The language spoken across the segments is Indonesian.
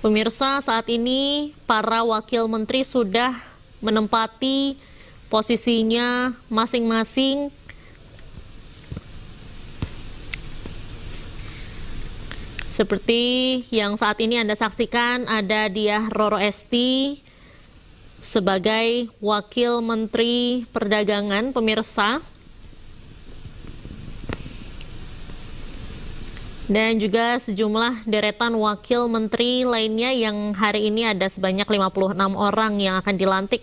Pemirsa, saat ini para wakil menteri sudah menempati posisinya masing-masing. Seperti yang saat ini Anda saksikan, ada Diah Roro Esti sebagai Wakil Menteri Perdagangan, pemirsa. Dan juga sejumlah deretan wakil menteri lainnya yang hari ini ada sebanyak 56 orang yang akan dilantik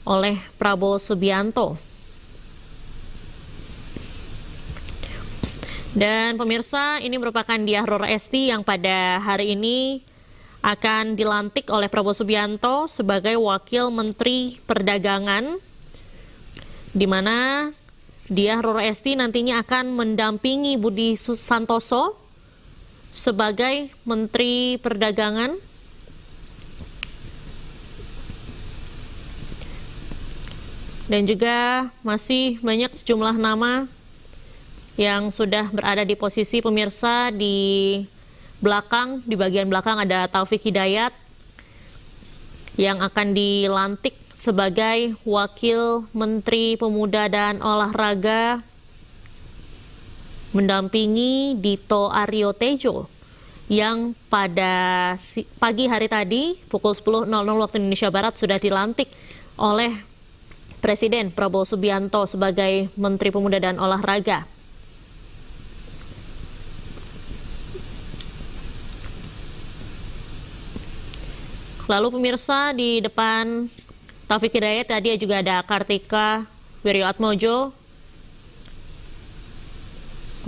oleh Prabowo Subianto. Dan pemirsa, ini merupakan Diah Roro Esti yang pada hari ini akan dilantik oleh Prabowo Subianto sebagai Wakil Menteri Perdagangan, di mana Diah Roro Esti nantinya akan mendampingi Budi Santoso sebagai Menteri Perdagangan. Dan juga masih banyak sejumlah nama yang sudah berada di posisi, pemirsa. Di belakang, di bagian belakang ada Taufik Hidayat yang akan dilantik sebagai Wakil Menteri Pemuda dan Olahraga, mendampingi Dito Aryo Tejo yang pada pagi hari tadi pukul 10.00 waktu Indonesia Barat sudah dilantik oleh Presiden Prabowo Subianto sebagai Menteri Pemuda dan Olahraga. Lalu pemirsa, di depan Taufik Hidayat tadi juga ada Kartika Wirjoatmojo,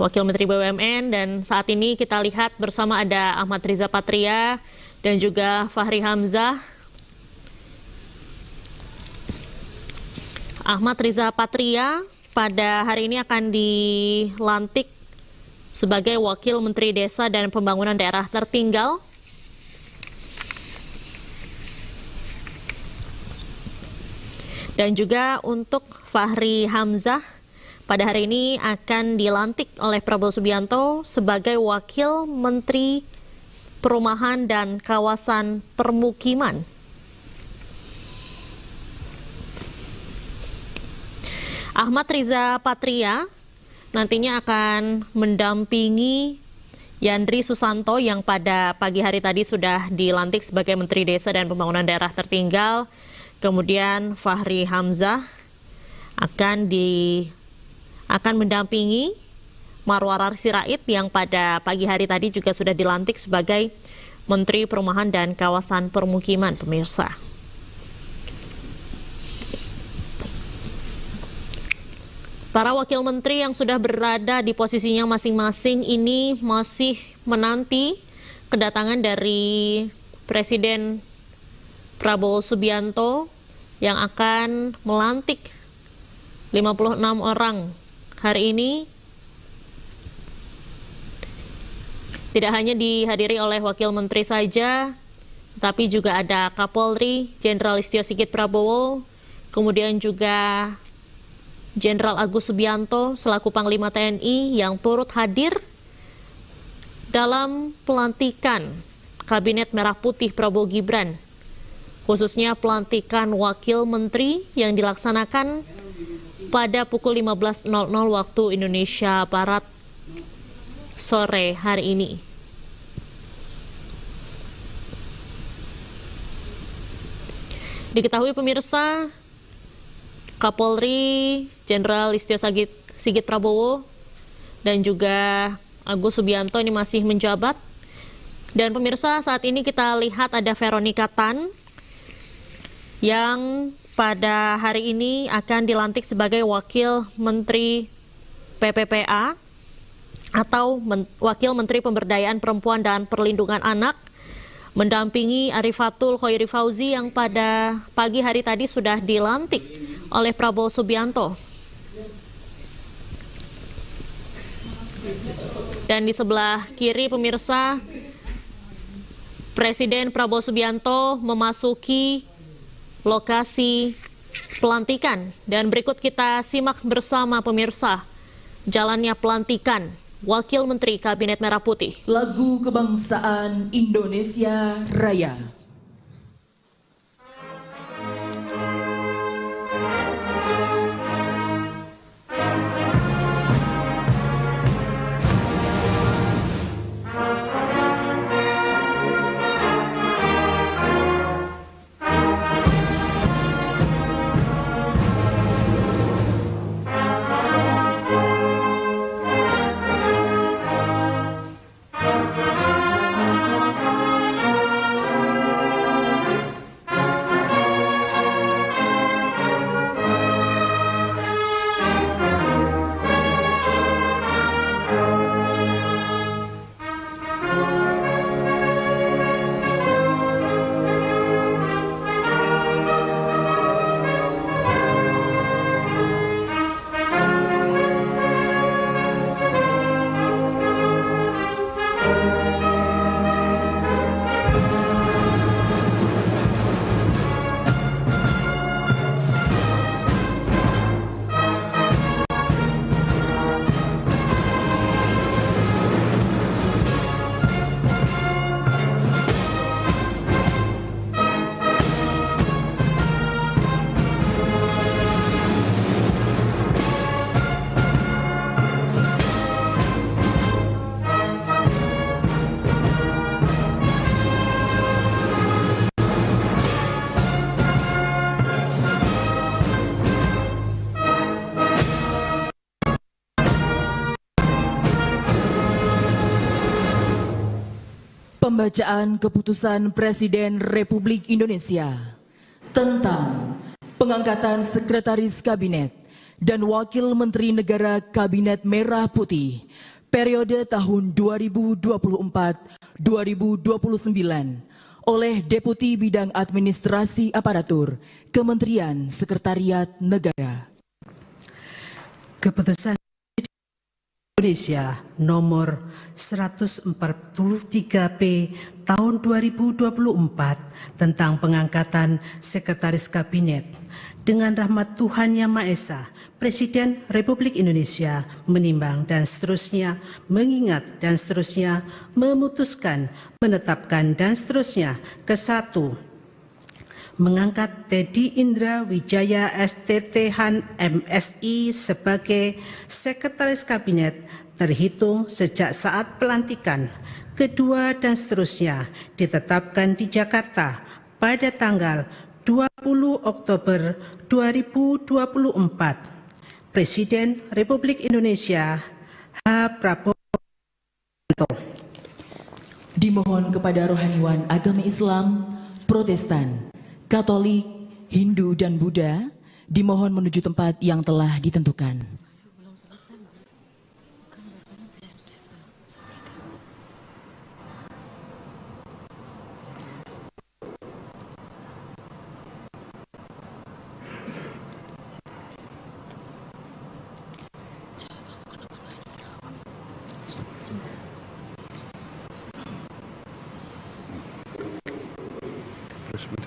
Wakil Menteri BUMN, dan saat ini kita lihat bersama ada Ahmad Riza Patria dan juga Fahri Hamzah. Ahmad Riza Patria pada hari ini akan dilantik sebagai Wakil Menteri Desa dan Pembangunan Daerah Tertinggal. Dan juga untuk Fahri Hamzah pada hari ini akan dilantik oleh Prabowo Subianto sebagai Wakil Menteri Perumahan dan Kawasan Permukiman. Ahmad Riza Patria nantinya akan mendampingi Yandri Susanto yang pada pagi hari tadi sudah dilantik sebagai Menteri Desa dan Pembangunan Daerah Tertinggal. Kemudian Fahri Hamzah akan mendampingi Marwarar Sirait yang pada pagi hari tadi juga sudah dilantik sebagai Menteri Perumahan dan Kawasan Permukiman, pemirsa. Para wakil menteri yang sudah berada di posisinya masing-masing ini masih menanti kedatangan dari Presiden Prabowo Subianto yang akan melantik 56 orang hari ini. Tidak hanya dihadiri oleh wakil menteri saja, tapi juga ada Kapolri Jenderal Listio Sigit Prabowo, kemudian juga Jenderal Agus Subianto selaku Panglima TNI yang turut hadir dalam pelantikan Kabinet Merah Putih Prabowo Gibran, khususnya pelantikan wakil menteri yang dilaksanakan pada pukul 15.00 waktu Indonesia Barat sore hari ini. Diketahui pemirsa, Kapolri Jenderal Listio Sigit Prabowo dan juga Agus Subianto ini masih menjabat. Dan pemirsa, saat ini kita lihat ada Veronica Tan yang pada hari ini akan dilantik sebagai Wakil Menteri PPPA atau Wakil Menteri Pemberdayaan Perempuan dan Perlindungan Anak, mendampingi Arifatul Khoiri Fauzi yang pada pagi hari tadi sudah dilantik oleh Prabowo Subianto. Dan di sebelah kiri pemirsa, Presiden Prabowo Subianto memasuki lokasi pelantikan. Dan berikut kita simak bersama pemirsa jalannya pelantikan Wakil Menteri Kabinet Merah Putih. Lagu Kebangsaan Indonesia Raya. Pembacaan Keputusan Presiden Republik Indonesia tentang pengangkatan Sekretaris Kabinet dan Wakil Menteri Negara Kabinet Merah Putih periode tahun 2024-2029 oleh Deputi Bidang Administrasi Aparatur Kementerian Sekretariat Negara. Keputusan Indonesia nomor 143P tahun 2024 tentang pengangkatan Sekretaris Kabinet. Dengan rahmat Tuhan Yang Maha Esa, Presiden Republik Indonesia menimbang dan seterusnya, mengingat dan seterusnya, memutuskan, menetapkan dan seterusnya. Ke-1, mengangkat Teddy Indra Wijaya STThan MSI sebagai Sekretaris Kabinet terhitung sejak saat pelantikan. Kedua dan seterusnya ditetapkan di Jakarta pada tanggal 20 Oktober 2024. Presiden Republik Indonesia H. Prabowo. Dimohon kepada rohaniwan agama Islam, Protestan, Katolik, Hindu, dan Buddha dimohon menuju tempat yang telah ditentukan.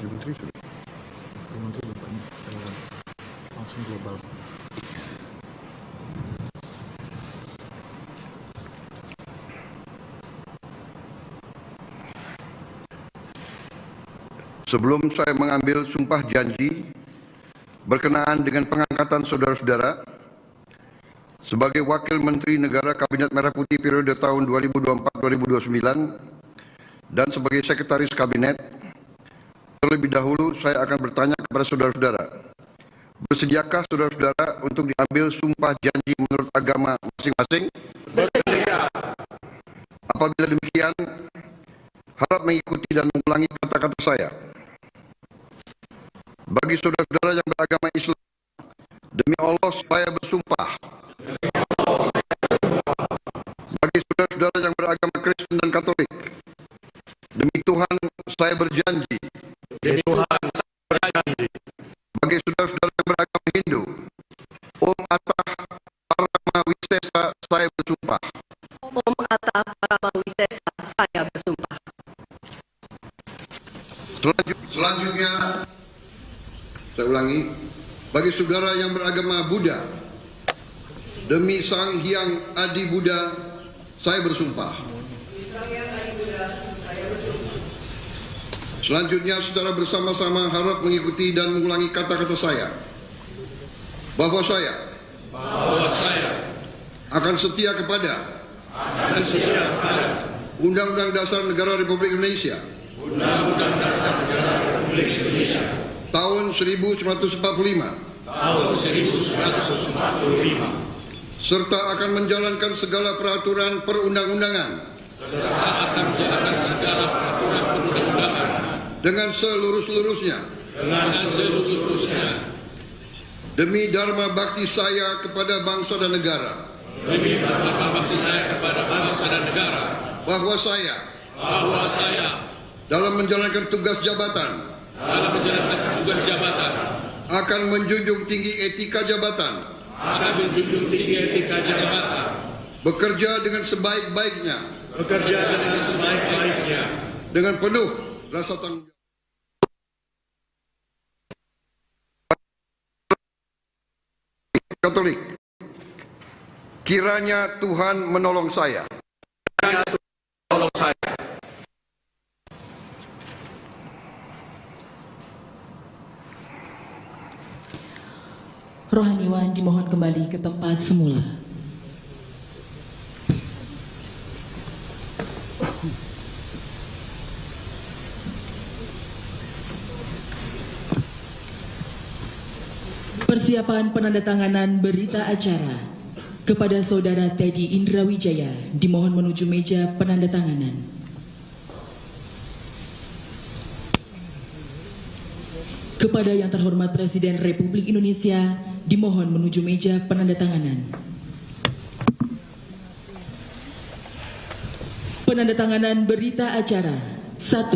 Menteri langsung global. Sebelum saya mengambil sumpah janji berkenaan dengan pengangkatan saudara-saudara sebagai Wakil Menteri Negara Kabinet Merah Putih periode tahun 2024-2029 dan sebagai Sekretaris Kabinet, terlebih dahulu saya akan bertanya kepada saudara-saudara, bersediakah saudara-saudara untuk diambil sumpah janji menurut agama masing-masing? Bersedia. Apabila demikian, harap mengikuti dan mengulangi kata-kata saya. Bagi saudara-saudara yang beragama Islam, demi Allah saya bersumpah. Bagi saudara-saudara yang beragama Kristen dan Katolik, demi Tuhan saya berjanji. Demi Tuhan saya berjanji. Bagi saudara-saudara yang beragama Hindu, Om Atah Parama Wisesa saya bersumpah. Om Atah Parama Wisesa saya bersumpah. Selanjutnya, saya ulangi, bagi saudara yang beragama Buddha, demi Sang Hyang Adi Buddha, Saya bersumpah. Selanjutnya, saudara bersama-sama harap mengikuti dan mengulangi kata-kata saya. Bahwa saya akan setia kepada Undang-Undang Dasar Negara Republik Indonesia tahun 1945 serta akan menjalankan segala peraturan perundang-undangan dengan seluruh-seluruhnya demi dharma bakti saya kepada bangsa dan negara. Bahwa saya dalam menjalankan tugas jabatan akan menjunjung tinggi etika jabatan, bekerja dengan sebaik-baiknya, dengan penuh rasa tanggung jawab. Katolik, kiranya Tuhan menolong saya. Rohaniwan dimohon kembali ke tempat semula. Persiapan penandatanganan berita acara kepada Saudara Teddy Indrawijaya dimohon menuju meja penandatanganan. Kepada yang terhormat Presiden Republik Indonesia dimohon menuju meja penandatanganan. Penandatanganan berita acara. 1.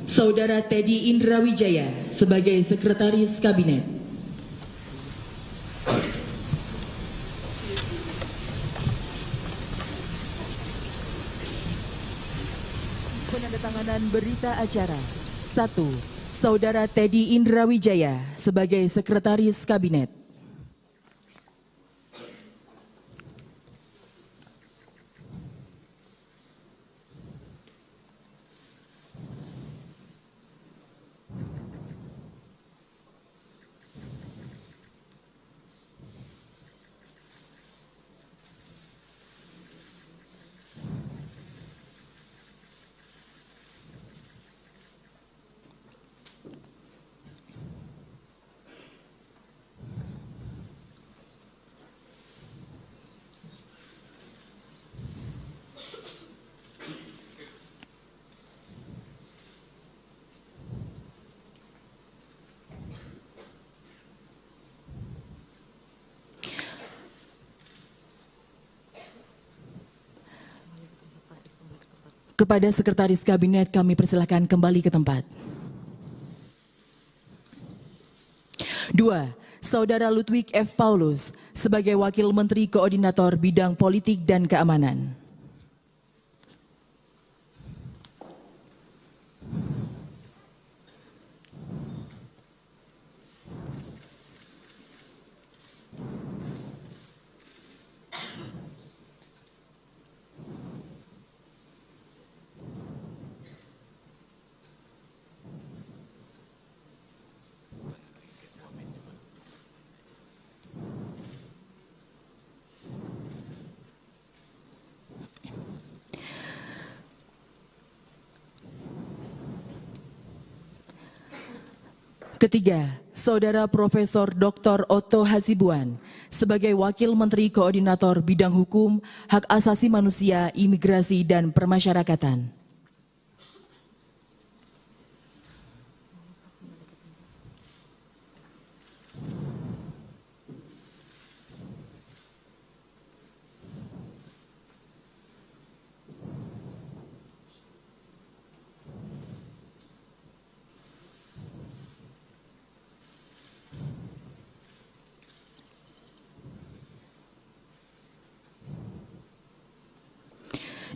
Saudara Teddy Indrawijaya sebagai Sekretaris Kabinet. Penandatanganan berita acara. 1. Saudara Teddy Indrawijaya sebagai Sekretaris Kabinet. Kepada Sekretaris Kabinet kami persilahkan kembali ke tempat. 2. Saudara Ludwig F. Paulus sebagai Wakil Menteri Koordinator Bidang Politik dan Keamanan. Ketiga, Saudara Profesor Dr. Otto Hasibuan sebagai Wakil Menteri Koordinator Bidang Hukum, Hak Asasi Manusia, Imigrasi, dan Permasyarakatan.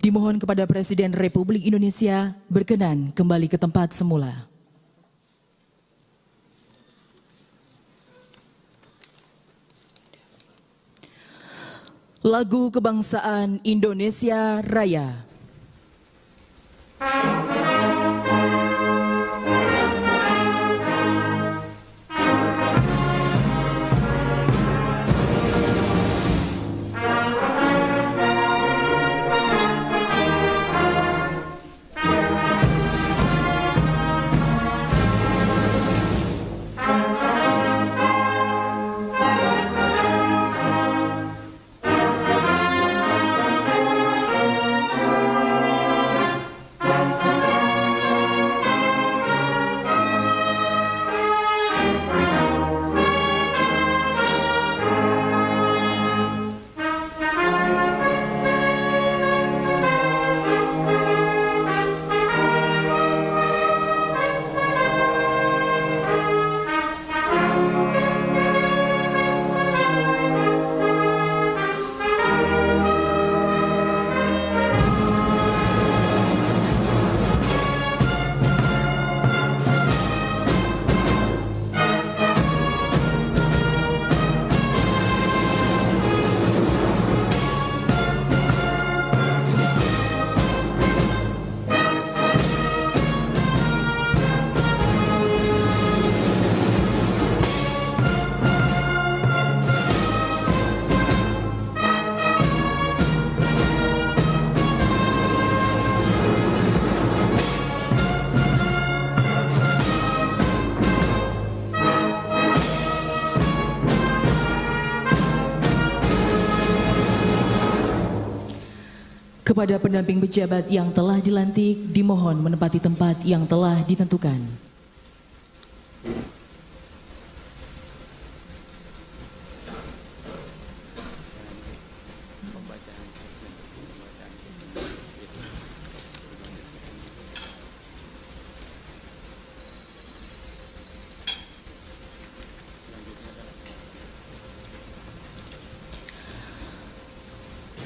Dimohon kepada Presiden Republik Indonesia berkenan kembali ke tempat semula. Lagu Kebangsaan Indonesia Raya. Kepada pendamping pejabat yang telah dilantik, dimohon menempati tempat yang telah ditentukan.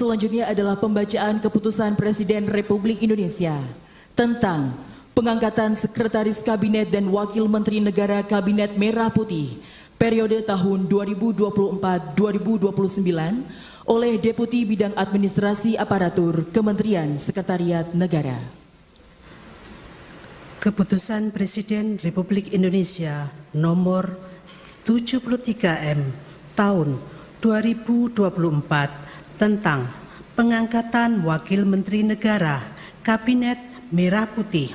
Selanjutnya adalah pembacaan keputusan Presiden Republik Indonesia tentang pengangkatan Sekretaris Kabinet dan Wakil Menteri Negara Kabinet Merah Putih periode tahun 2024-2029 oleh Deputi Bidang Administrasi Aparatur Kementerian Sekretariat Negara. Keputusan Presiden Republik Indonesia nomor 73M tahun 2024 tentang pengangkatan Wakil Menteri Negara Kabinet Merah Putih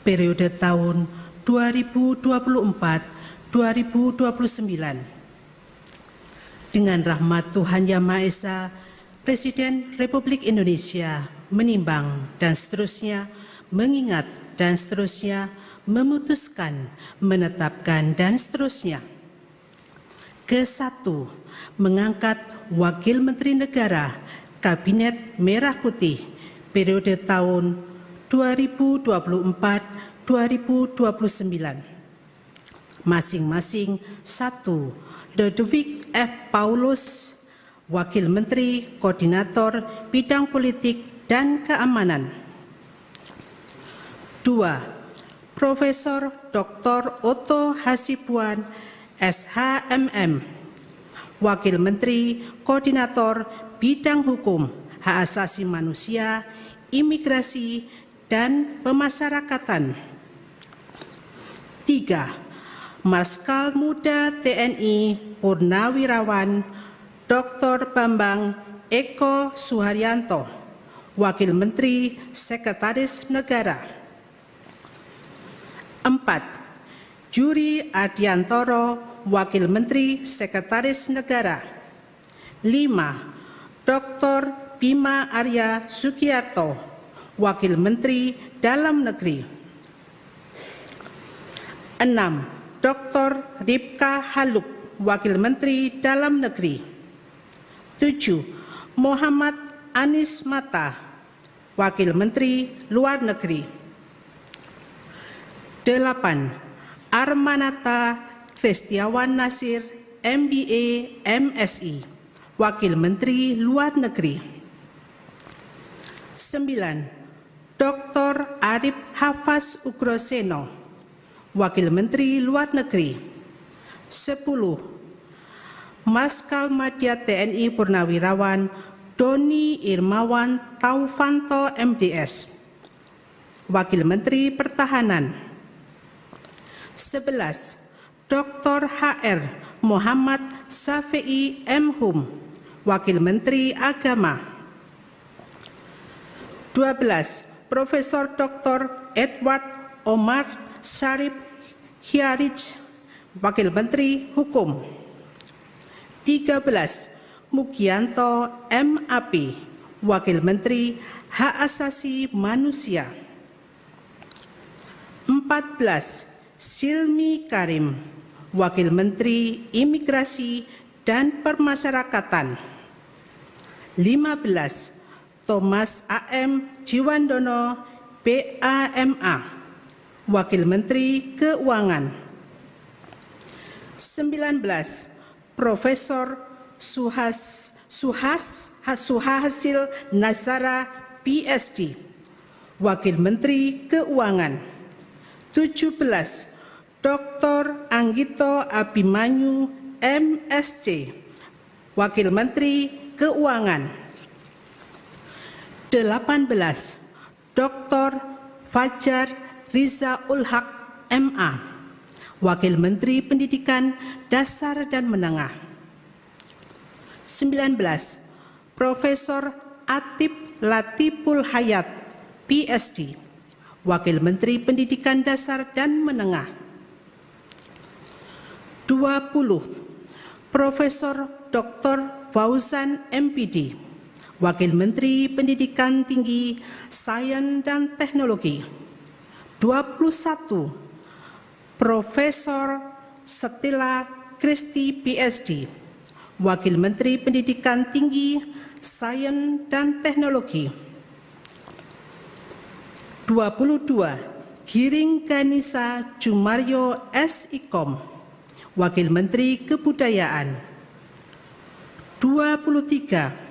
periode tahun 2024-2029. Dengan rahmat Tuhan Yang Maha Esa, Presiden Republik Indonesia menimbang dan seterusnya mengingat dan seterusnya memutuskan, menetapkan dan seterusnya. Ke-1, mengangkat Wakil Menteri Negara Kabinet Merah Putih periode tahun 2024-2029. Masing-masing 1. Ludwig F. Paulus, Wakil Menteri Koordinator Bidang Politik dan Keamanan. 2. Profesor Dr. Otto Hasibuan, SHMM, Wakil Menteri Koordinator Bidang Hukum, Hak Asasi Manusia, Imigrasi, dan Pemasyarakatan. 3. Marskal Muda TNI Purnawirawan Dr. Bambang Eko Suharyanto, Wakil Menteri Sekretaris Negara. 4. Juri Adiantoro, Wakil Menteri Sekretaris Negara. 5. Dr. Bima Arya Sugiarto, Wakil Menteri Dalam Negeri. 6. Dr. Ripka Haluk, Wakil Menteri Dalam Negeri. 7. Muhammad Anies Mata, Wakil Menteri Luar Negeri. 8. Armanata Kristiawan Nasir, MBA, MSI, Wakil Menteri Luar Negeri. 9. Dr. Arif Hafaz Ugroseno, Wakil Menteri Luar Negeri. 10. Marskal Madya TNI Purnawirawan Doni Irmawan Taufanto MDS, Wakil Menteri Pertahanan. 11. Dr. HR Muhammad Syafi'i M. Hum, Wakil Menteri Agama. 12. Profesor Dr. Edward Omar Syarif Hiarij, Wakil Menteri Hukum. 13. Mugianto MAP, Wakil Menteri Hak Asasi Manusia. 14. Silmi Karim, Wakil Menteri Imigrasi dan Permasyarakatan. 15. Thomas A.M. Jiwandono, BAMA, Wakil Menteri Keuangan. 19. Profesor Suhasil Nazara, PhD, Wakil Menteri Keuangan. 17. Dr. Anggito Abimanyu, MSc, Wakil Menteri Keuangan. 18. Dr. Fajar Rizaul Haq, MA, Wakil Menteri Pendidikan Dasar dan Menengah. 19. Profesor Atip Latiful Hayat, PhD, Wakil Menteri Pendidikan Dasar dan Menengah. 20. Profesor Dr. Fauzan MPD, Wakil Menteri Pendidikan Tinggi, Sains dan Teknologi. 21. Profesor Stella Kristi, PhD, Wakil Menteri Pendidikan Tinggi, Sains dan Teknologi. 22. Giring Ganisa Jumario SIKOM, Wakil Menteri Kebudayaan. 23.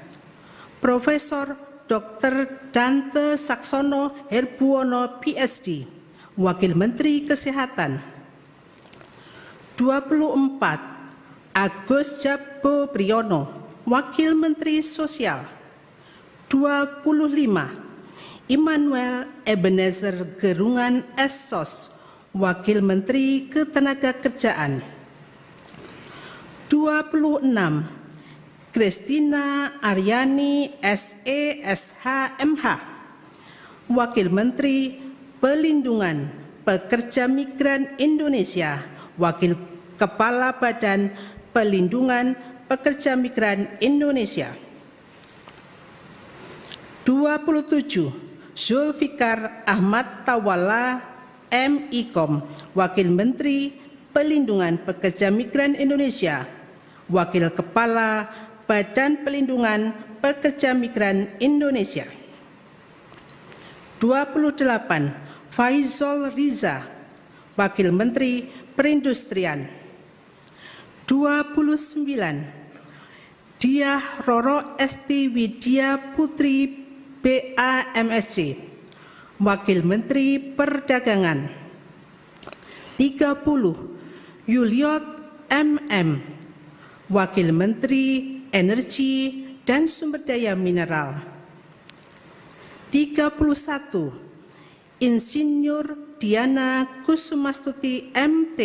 Profesor Dr. Dante Saksono Herbuwono, PhD, Wakil Menteri Kesehatan. 24. Agus Jabo Priyono, Wakil Menteri Sosial. 25. Immanuel Ebenezer Gerungan SSOS, Wakil Menteri Ketenagakerjaan. 26. Kristina Aryani SE.SH MH, Wakil Menteri Pelindungan Pekerja Migran Indonesia, Wakil Kepala Badan Pelindungan Pekerja Migran Indonesia. 27. Zulfikar Ahmad Tawala MIKOM, Wakil Menteri Pelindungan Pekerja Migran Indonesia, Wakil Kepala Badan Pelindungan Pekerja Migran Indonesia. 28. Faizol Riza, Wakil Menteri Perindustrian. 29. Diah Roro Esti Widya Putri, BAMSC, Wakil Menteri Perdagangan. 30. Yuliot MM, Wakil Menteri Energi dan Sumber Daya Mineral. 31. Insinyur Diana Kusumastuti MT,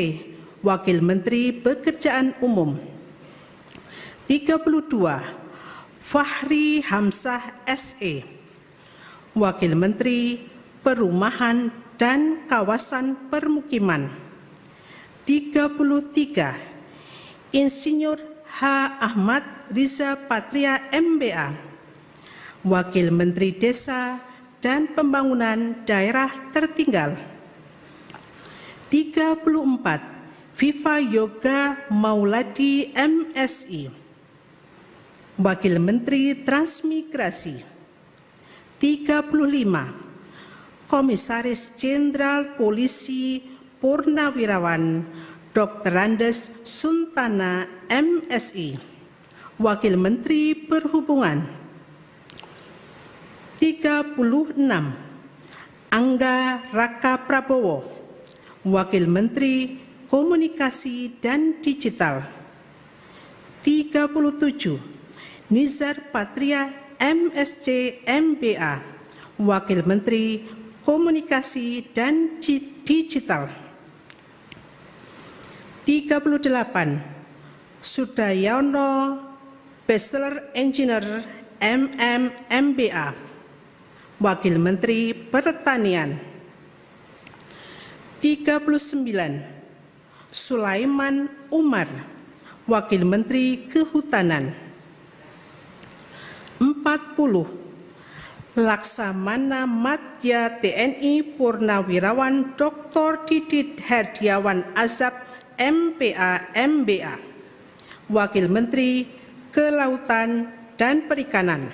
Wakil Menteri Pekerjaan Umum. 32. Fahri Hamzah SE, Wakil Menteri Perumahan dan Kawasan Permukiman. 33. Insinyur H. Ahmad Riza Patria MBA, Wakil Menteri Desa dan Pembangunan Daerah Tertinggal. 34. Viva Yoga Mauladi MSI, Wakil Menteri Transmigrasi. 35. Komisaris Jenderal Polisi Purnawirawan Dr. Andes Suntana MSI, Wakil Menteri Perhubungan. 36. Angga Raka Prabowo, Wakil Menteri Komunikasi dan Digital. 37. Nizar Patria MSc MBA, Wakil Menteri Komunikasi dan Digital. 38. Sudayono, Bachelor Engineer MM MBA, Wakil Menteri Pertanian. 39. Sulaiman Umar, Wakil Menteri Kehutanan. 40. Laksamana Madya TNI Purnawirawan Dr. Didit Herdiawan Azab MPA MBA, Wakil Menteri Kelautan dan Perikanan.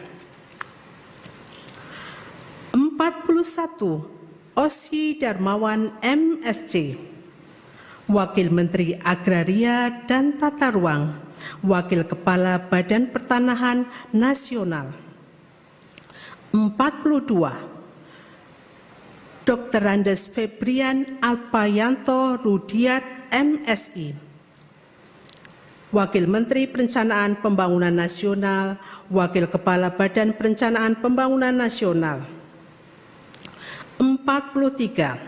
41. Osi Darmawan MSc, Wakil Menteri Agraria dan Tata Ruang, Wakil Kepala Badan Pertanahan Nasional. 42. Dr. Andes Febrian Alpayanto Rudiat MSI, Wakil Menteri Perencanaan Pembangunan Nasional, Wakil Kepala Badan Perencanaan Pembangunan Nasional. 43.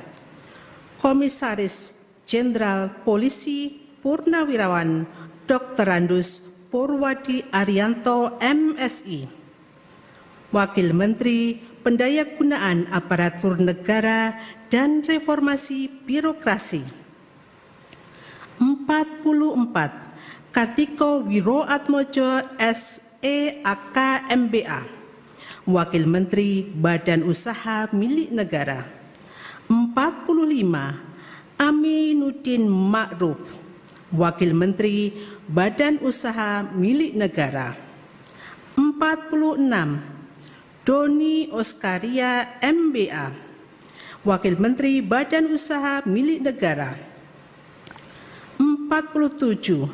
Komisaris Jenderal Polisi Purnawirawan Dr. Andus Purwadi Arianto MSI, Wakil Menteri Pendayagunaan Aparatur Negara dan Reformasi Birokrasi. 44. Kartiko Wiroatmojo SEAK MBA, Wakil Menteri Badan Usaha Milik Negara. 45. Aminuddin Ma'ruf, Wakil Menteri Badan Usaha Milik Negara. 46. Doni Oskaria MBA, Wakil Menteri Badan Usaha Milik Negara. 47.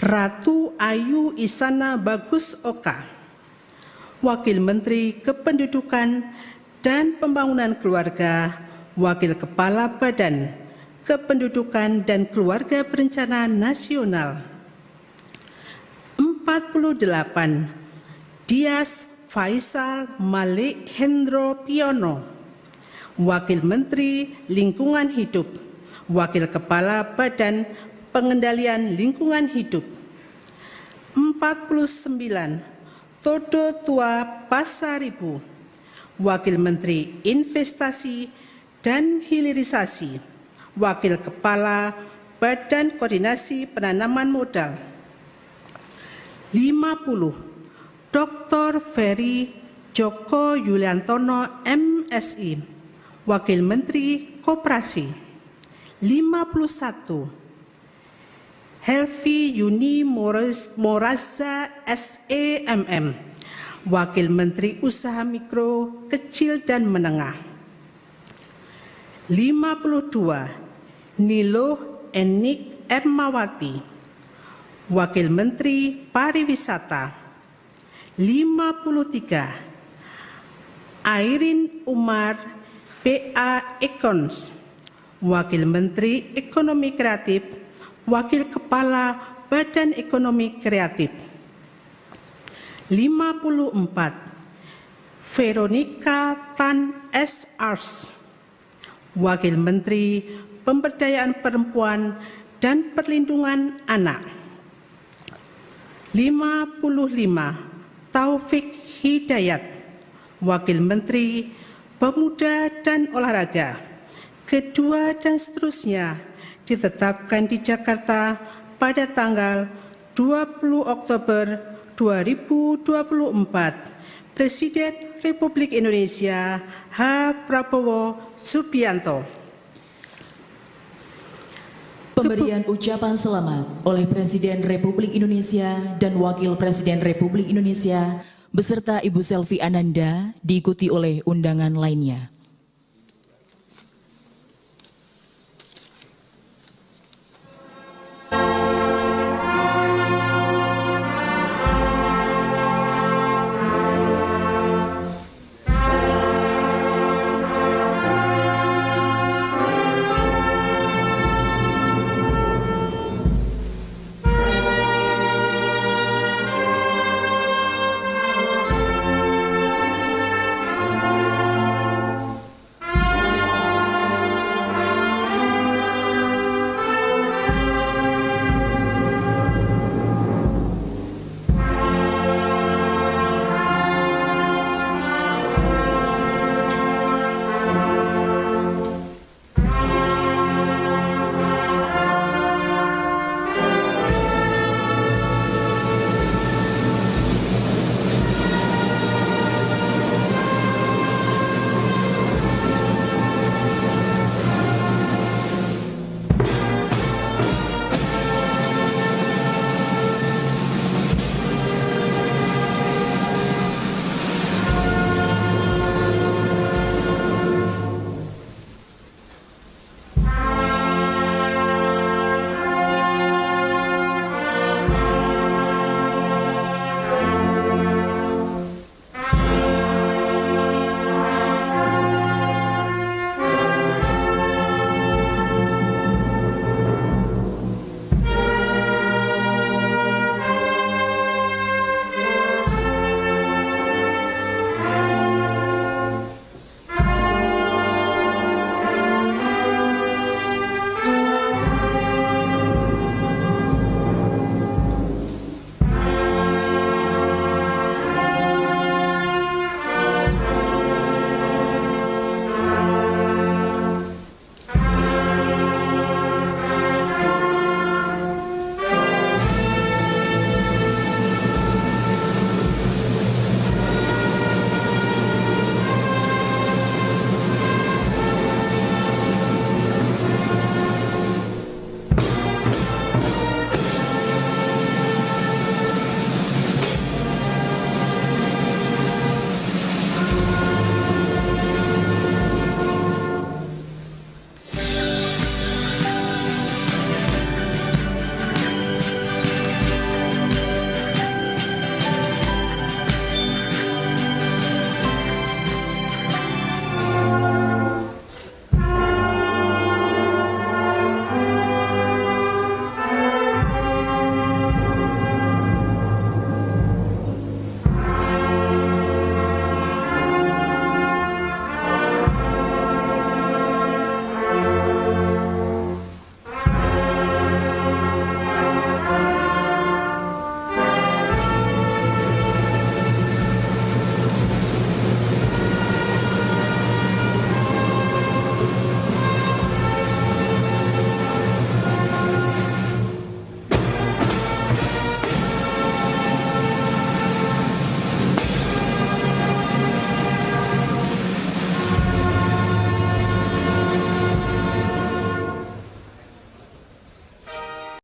Ratu Ayu Isana Bagus Oka, Wakil Menteri Kependudukan dan Pembangunan Keluarga, Wakil Kepala Badan Kependudukan dan Keluarga Berencana Nasional. 48. Dias Faisal Malik Hendro Piono, Wakil Menteri Lingkungan Hidup, Wakil Kepala Badan Pengendalian Lingkungan Hidup. 49. Todo Tua Pasaribu, Wakil Menteri Investasi dan Hilirisasi, Wakil Kepala Badan Koordinasi Penanaman Modal. 50. Dr. Ferry Joko Yuliantono MSI, Wakil Menteri Koperasi. 51. Helvi Yuni Moraza SEMM, Wakil Menteri Usaha Mikro, Kecil dan Menengah. 52. Niloh Enik Ermawati, Wakil Menteri Pariwisata. 53. Airin Umar PA Ekons, Wakil Menteri Ekonomi Kreatif, Wakil Kepala Badan Ekonomi Kreatif. 54. Veronica Tan S.Ars, Wakil Menteri Pemberdayaan Perempuan dan Perlindungan Anak. 55. Taufik Hidayat, Wakil Menteri Pemuda dan Olahraga. Kedua dan seterusnya ditetapkan di Jakarta pada tanggal 20 Oktober 2024. Presiden Republik Indonesia H. Prabowo Subianto. Pemberian ucapan selamat oleh Presiden Republik Indonesia dan Wakil Presiden Republik Indonesia beserta Ibu Selvi Ananda diikuti oleh undangan lainnya.